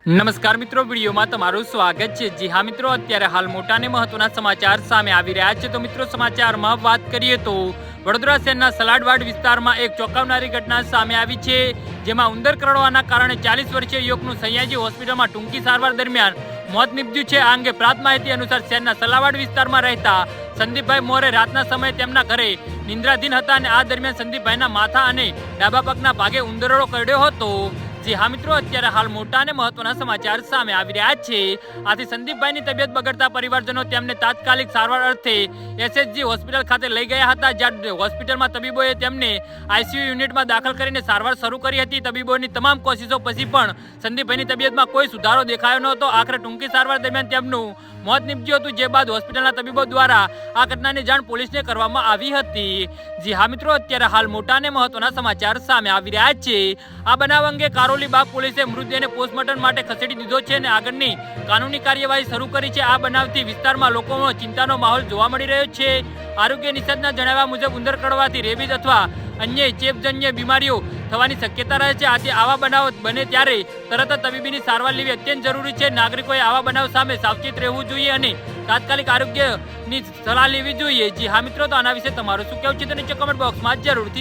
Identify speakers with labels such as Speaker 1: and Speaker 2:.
Speaker 1: નમસ્કાર મિત્રો, વિડીયોમાં તમારું સ્વાગત છે। જી હા મિત્રો, અત્યારે હાલ મોટા અને મહત્વના સમાચાર સામે આવી રહ્યા છે। તો મિત્રો, સમાચારમાં વાત કરીએ તો વડોદરા શહેરના સલાડવાડ વિસ્તારમાં એક ચોંકાવનારી ઘટના સામે આવી છે, જેમાં ઉંદર કરડવાના કારણે 40 વર્ષીય યુવકનું સયાજી હોસ્પિટલમાં ટૂંકી સારવાર દરમિયાન મોત નીપજ્યું છે। આ અંગે પ્રાપ્ત માહિતી અનુસાર શહેરના સલાડવાડ વિસ્તારમાં રહેતા સંદીપભાઈ મોરે રાતના સમયે તેમના ઘરે નિંદ્રાધીન હતા અને આ દરમિયાન સંદીપભાઈના માથા અને ડાબા પગના ભાગે ઉંદરડો કરડ્યો હતો। જી હા મિત્રો, અત્યારે હાલ મોટા અને મહત્વના સમાચાર સામે આવી રહ્યા છે। આથી સંદીપભાઈની તબિયત બગડતા પરિવારજનો તેમને તાત્કાલિક સારવાર અર્થે એસએચજી હોસ્પિટલ ખાતે લઈ ગયા હતા, જ્યાં હોસ્પિટલમાં તબીબોએ તેમને આઈસીયુ યુનિટમાં દાખલ કરીને સારવાર શરૂ કરી હતી। તબીબોની તમામ કોશિશો પછી પણ સંદીપભાઈની તબિયતમાં કોઈ સુધારો દેખાયો નહોતો। આખરે ટૂંકી સારવાર દરમિયાન તેમનું મોત નીપજ્યું હતું, જે બાદ હોસ્પિટલના તબીબો દ્વારા આ ઘટનાની જાણ પોલીસને કરવામાં આવી હતી। જી હા મિત્રો, અત્યારે હાલ મોટા અને મહત્વના સમાચાર સામે આવી રહ્યા છે। આ બનાવ અંગે કારોલી બાગ પોલીસે મૃતદેહને પોસ્ટમોર્ટમ માટે ખસેડી દીધો છે અને આગળની કાનૂની કાર્યવાહી શરૂ કરી છે। આ બનાવથી વિસ્તારમાં લોકોમાં ચિંતાનો માહોલ જોવા મળી રહ્યો છે। આરોગ્ય નિષ્ણાતના જણાવ્યા મુજબ ઉંદર કરડવાથી રેબીઝ અથવા અન્ય ચેપજન્ય બીમારીઓ થવાની શક્યતા રહે છે। આથી આવા બનાવ બને ત્યારે તરત જ તબીબીની સારવાર લેવી અત્યંત જરૂરી છે। નાગરિકોએ આવા બનાવ સામે સાવચેત રહેવું જોઈએ અને તાત્કાલિક આરોગ્યની સલાહ લેવી જોઈએ। જી હા મિત્રો, તો આના વિશે તમારું શું કહેવું છે તો નીચે કમેન્ટ બોક્સમાં જરૂરથી